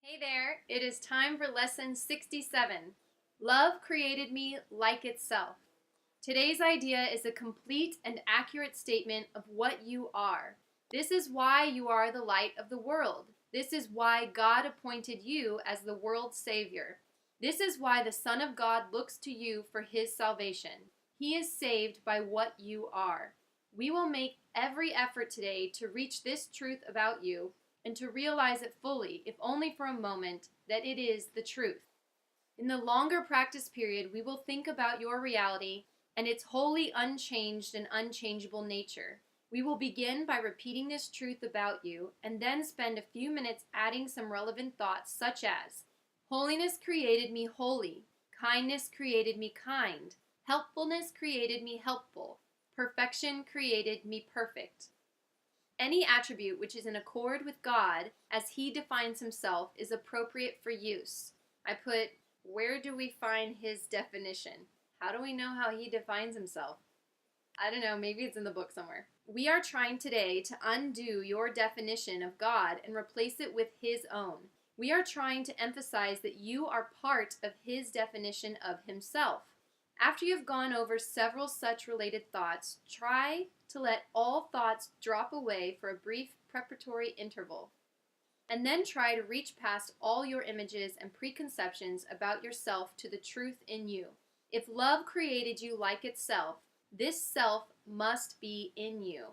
Hey there, it is time for lesson 67. Love created me like itself. Today's idea is a complete and accurate statement of what you are. This is why you are the light of the world. This is why God appointed you as the world's Savior. This is why the Son of God looks to you for his salvation. He is saved by what you are. We will make every effort today to reach this truth about you and to realize it fully, if only for a moment, that it is the truth. In the longer practice period, we will think about your reality and its wholly unchanged and unchangeable nature. We will begin by repeating this truth about you and then spend a few minutes adding some relevant thoughts such as, holiness created me holy, kindness created me kind, helpfulness created me helpful, perfection created me perfect. Any attribute which is in accord with God as he defines himself is appropriate for use. I put, where do we find his definition? How do we know how he defines himself? I don't know, maybe it's in the book somewhere. We are trying today to undo your definition of God and replace it with his own. We are trying to emphasize that you are part of his definition of himself. After you've gone over several such related thoughts, try to let all thoughts drop away for a brief preparatory interval. And then try to reach past all your images and preconceptions about yourself to the truth in you. If love created you like itself, this self must be in you.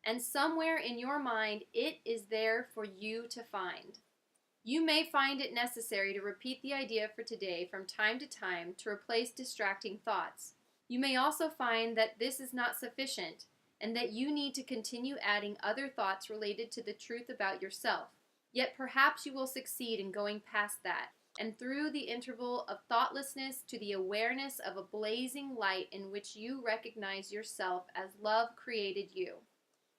And somewhere in your mind, it is there for you to find. You may find it necessary to repeat the idea for today from time to time to replace distracting thoughts. You may also find that this is not sufficient and that you need to continue adding other thoughts related to the truth about yourself. Yet perhaps you will succeed in going past that and through the interval of thoughtlessness to the awareness of a blazing light in which you recognize yourself as love created you.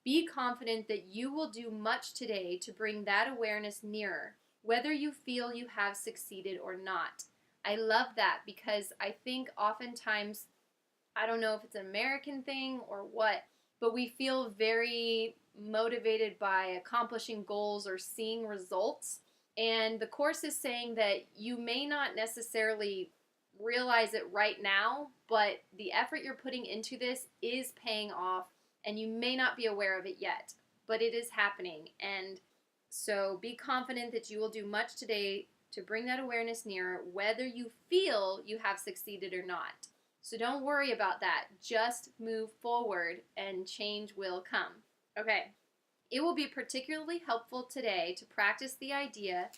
Be confident that you will do much today to bring that awareness nearer, whether you feel you have succeeded or not. I love that because I think oftentimes, I don't know if it's an American thing or what, but we feel very motivated by accomplishing goals or seeing results. And the Course is saying that you may not necessarily realize it right now, but the effort you're putting into this is paying off, and you may not be aware of it yet, but it is happening. And so be confident that you will do much today to bring that awareness nearer, whether you feel you have succeeded or not. So don't worry about that. Just move forward and change will come. Okay. It will be particularly helpful today to practice the idea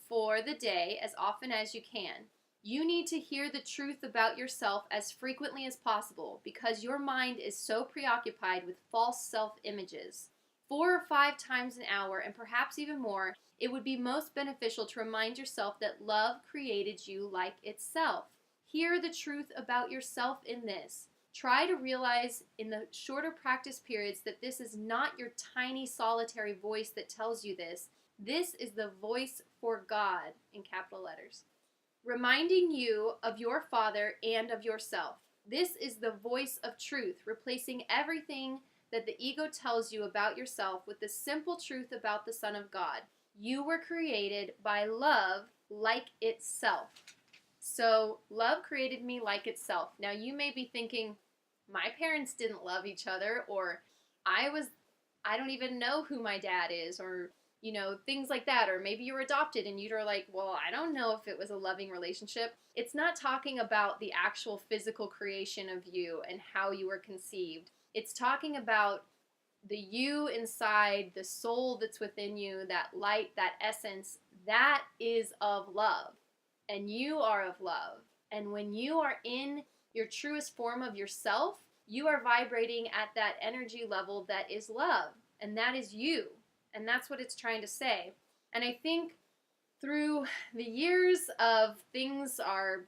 for the day as often as you can. You need to hear the truth about yourself as frequently as possible because your mind is so preoccupied with false self-images. 4 or 5 times an hour, and perhaps even more, it would be most beneficial to remind yourself that love created you like itself. Hear the truth about yourself in this. Try to realize in the shorter practice periods that this is not your tiny solitary voice that tells you this. This is the voice for God, in capital letters, reminding you of your Father and of yourself. This is the voice of truth, replacing everything that the ego tells you about yourself with the simple truth about the Son of God. You were created by love like itself. So, love created me like itself. Now, you may be thinking, my parents didn't love each other, or I don't even know who my dad is, or, things like that. Or maybe you were adopted and you're like, well, I don't know if it was a loving relationship. It's not talking about the actual physical creation of you and how you were conceived. It's talking about the you inside, the soul that's within you, that light, that essence, that is of love. And you are of love. And when you are in your truest form of yourself, you are vibrating at that energy level that is love. And that is you. And that's what it's trying to say. And I think through the years of things our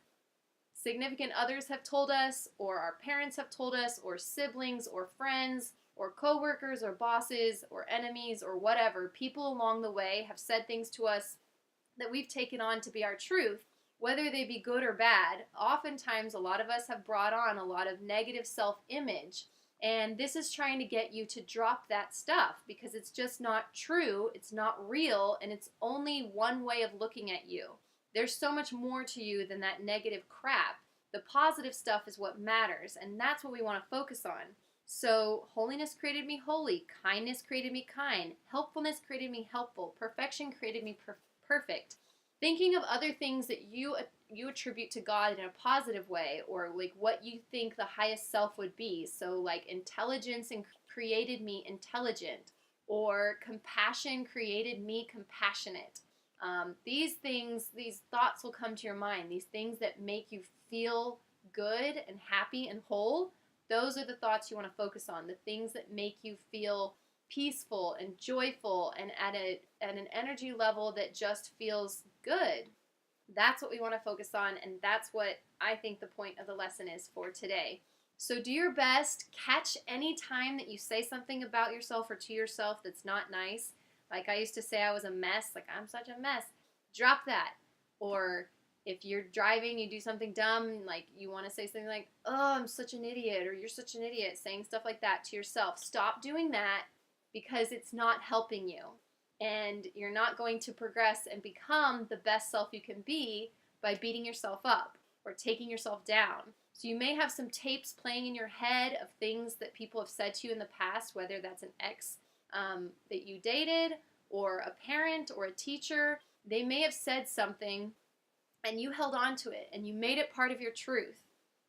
significant others have told us, or our parents have told us, or siblings, or friends, or coworkers, or bosses, or enemies, or whatever, people along the way have said things to us that we've taken on to be our truth, whether they be good or bad. Oftentimes, a lot of us have brought on a lot of negative self-image, And this is trying to get you to drop that stuff because it's just not true, it's not real, and it's only one way of looking at you. There's so much more to you than that negative crap. The positive stuff is what matters, and that's what we want to focus on. So, holiness created me holy, kindness created me kind, helpfulness created me helpful, perfection created me perfect. Thinking of other things that you attribute to God in a positive way, or like what you think the highest self would be. So like intelligence and created me intelligent, or compassion created me compassionate. These thoughts will come to your mind. These things that make you feel good and happy and whole, those are the thoughts you want to focus on. The things that make you feel peaceful and joyful and at an energy level that just feels good. That's what we want to focus on, and that's what I think the point of the lesson is for today. So do your best. Catch any time that you say something about yourself or to yourself that's not nice. Like I used to say I was a mess, like I'm such a mess. Drop that. Or if you're driving, you do something dumb, like you want to say something like, oh, I'm such an idiot, or you're such an idiot, saying stuff like that to yourself. Stop doing that because it's not helping you. And you're not going to progress and become the best self you can be by beating yourself up or taking yourself down. So you may have some tapes playing in your head of things that people have said to you in the past, whether that's an ex that you dated, or a parent, or a teacher. They may have said something and you held on to it and you made it part of your truth.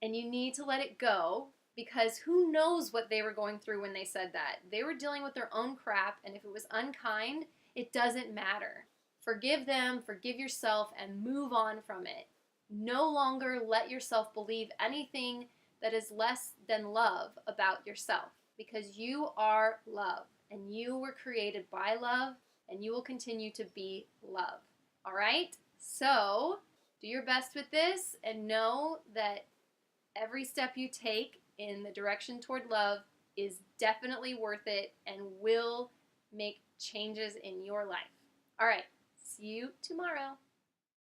And you need to let it go, because who knows what they were going through when they said that. They were dealing with their own crap, and if it was unkind, it doesn't matter. Forgive them, forgive yourself, and move on from it. No longer let yourself believe anything that is less than love about yourself, because you are love, and you were created by love, and you will continue to be love. All right? So, do your best with this, and know that every step you take in the direction toward love is definitely worth it and will make changes in your life. All right, see you tomorrow.